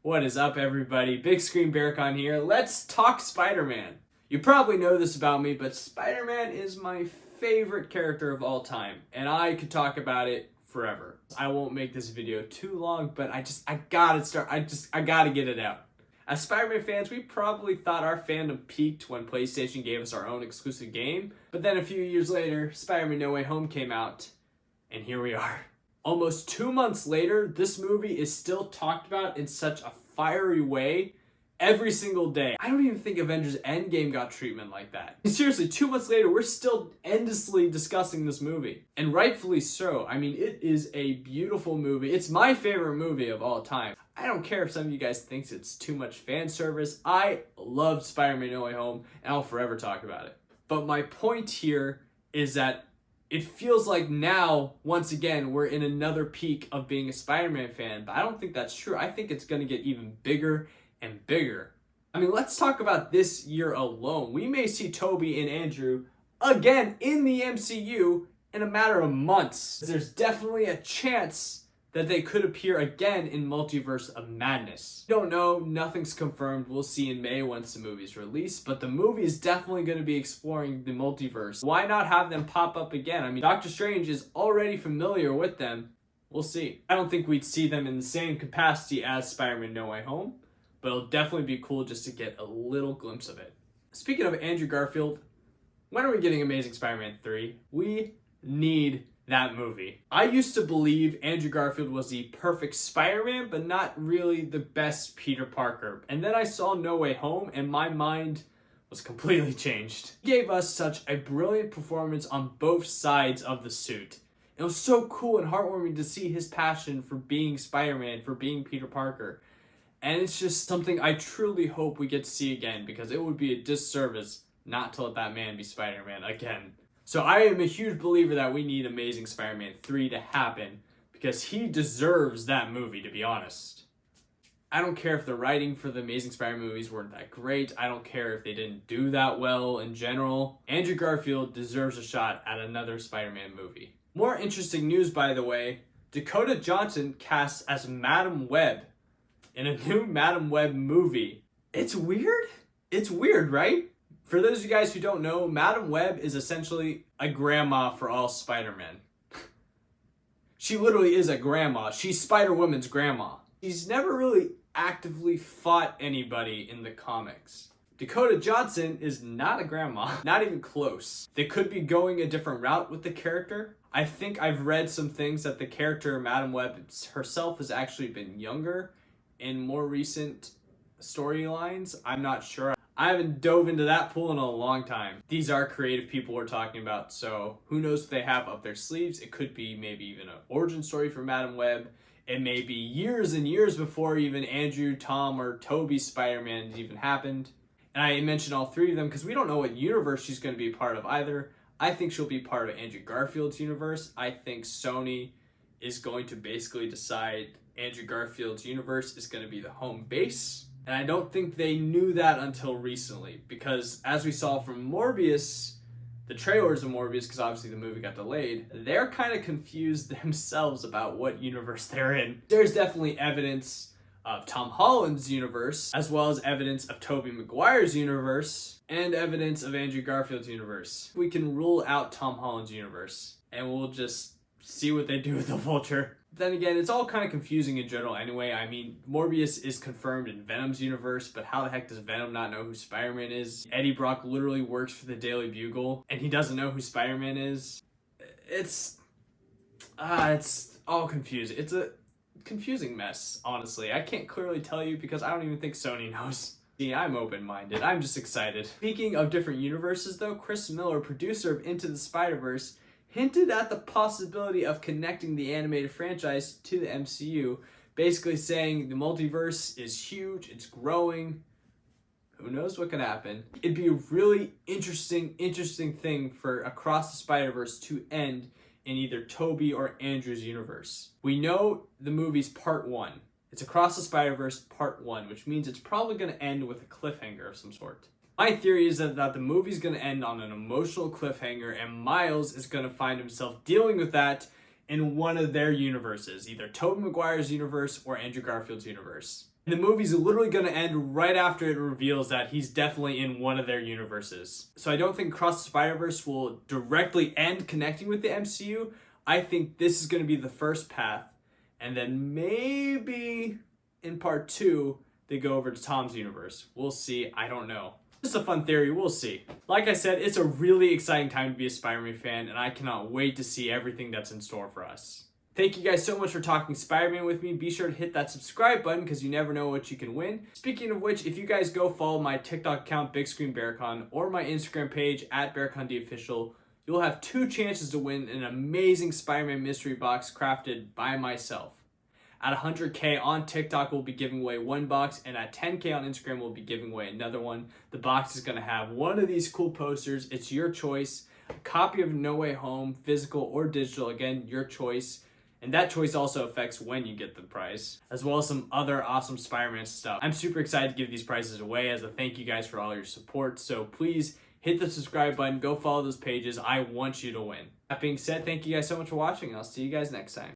What is up, everybody? Big Screen Bearcon here. Let's talk Spider-Man. You probably know this about me, but Spider-Man is my favorite character of all time, and I could talk about it forever. I won't make this video too long, but I gotta get it out. As Spider-Man fans, we probably thought our fandom peaked when PlayStation gave us our own exclusive game, but then a few years later, Spider-Man No Way Home came out, and here we are. Almost 2 months later, this movie is still talked about in such a fiery way every single day. I don't even think Avengers Endgame got treatment like that. Seriously, 2 months later, we're still endlessly discussing this movie. And rightfully so. I mean, it is a beautiful movie. It's my favorite movie of all time. I don't care if some of you guys think it's too much fan service. I loved Spider-Man No Way Home, and I'll forever talk about it. But my point here is that it feels like now, once again, we're in another peak of being a Spider-Man fan, but I don't think that's true. I think it's going to get even bigger and bigger. I mean, let's talk about this year alone. We may see Tobey and Andrew again in the MCU in a matter of months. There's definitely a chance that they could appear again in Multiverse of Madness. Don't know, nothing's confirmed. We'll see in May once the movie's released, but the movie is definitely going to be exploring the multiverse. Why not have them pop up again? I mean, Doctor Strange is already familiar with them. We'll see. I don't think we'd see them in the same capacity as Spider-Man No Way Home, but it'll definitely be cool just to get a little glimpse of it. Speaking of Andrew Garfield, when are we getting Amazing Spider-Man 3? We need that movie. I used to believe Andrew Garfield was the perfect Spider-Man, but not really the best Peter Parker. And then I saw No Way Home, and my mind was completely changed. He gave us such a brilliant performance on both sides of the suit. It was so cool and heartwarming to see his passion for being Spider-Man, for being Peter Parker. And it's just something I truly hope we get to see again, because it would be a disservice not to let that man be Spider-Man again. So I am a huge believer that we need Amazing Spider-Man 3 to happen, because he deserves that movie, to be honest. I don't care if the writing for the Amazing Spider-Man movies weren't that great. I don't care if they didn't do that well in general. Andrew Garfield deserves a shot at another Spider-Man movie. More interesting news, by the way, Dakota Johnson cast as Madam Webb in a new Madam Webb movie. It's weird? It's weird, right? For those of you guys who don't know, Madam Webb is essentially a grandma for all Spider-Men. She literally is a grandma. She's Spider-Woman's grandma. She's never really actively fought anybody in the comics. Dakota Johnson is not a grandma, not even close. They could be going a different route with the character. I think I've read some things that the character Madam Webb herself has actually been younger in more recent storylines. I'm not sure. I haven't dove into that pool in a long time. These are creative people we're talking about, so who knows what they have up their sleeves. It could be maybe even an origin story for Madam Web. It may be years and years before even Andrew, Tom, or Tobey's Spider-Man has even happened. And I mentioned all three of them because we don't know what universe she's going to be a part of either. I think she'll be part of Andrew Garfield's universe. I think Sony is going to basically decide Andrew Garfield's universe is going to be the home base. And I don't think they knew that until recently, because as we saw from Morbius, the trailers of Morbius, because obviously the movie got delayed, they're kind of confused themselves about what universe they're in. There's definitely evidence of Tom Holland's universe, as well as evidence of Tobey Maguire's universe, and evidence of Andrew Garfield's universe. We can rule out Tom Holland's universe, and we'll just see what they do with the Vulture. Then again, it's all kind of confusing in general anyway. I mean, Morbius is confirmed in Venom's universe, but how the heck does Venom not know who Spider-Man is? Eddie Brock literally works for the Daily Bugle, and he doesn't know who Spider-Man is. It's all confusing. It's a confusing mess, honestly. I can't clearly tell you because I don't even think Sony knows. See, I'm open-minded. I'm just excited. Speaking of different universes, though, Chris Miller, producer of Into the Spider-Verse, hinted at the possibility of connecting the animated franchise to the MCU, basically saying the multiverse is huge, it's growing, who knows what could happen. It'd be a really interesting thing for Across the Spider-Verse to end in either Tobey or Andrew's universe. We know the movie's part 1. It's Across the Spider-Verse part 1, which means it's probably going to end with a cliffhanger of some sort. My theory is that the movie's going to end on an emotional cliffhanger, and Miles is going to find himself dealing with that in one of their universes, either Tobey Maguire's universe or Andrew Garfield's universe. And the movie's literally going to end right after it reveals that he's definitely in one of their universes. So I don't think Cross the Spider-Verse will directly end connecting with the MCU. I think this is going to be the first path. And then maybe in part 2, they go over to Tom's universe. We'll see. I don't know. Just a fun theory. We'll see. Like I said, it's a really exciting time to be a Spider-Man fan, and I cannot wait to see everything that's in store for us. Thank you guys so much for talking Spider-Man with me. Be sure to hit that subscribe button because you never know what you can win. Speaking of which, if you guys go follow my TikTok account, Big Screen Bearcon, or my Instagram page, @BearconDOfficial, you'll have 2 chances to win an amazing Spider-Man mystery box crafted by myself. At 100K on TikTok, we'll be giving away 1 box, and at 10K on Instagram, we'll be giving away another one. The box is going to have one of these cool posters. It's your choice. A copy of No Way Home, physical or digital, again, your choice. And that choice also affects when you get the prize, as well as some other awesome Spider-Man stuff. I'm super excited to give these prizes away as a thank you guys for all your support. So please hit the subscribe button, go follow those pages. I want you to win. That being said, thank you guys so much for watching. I'll see you guys next time.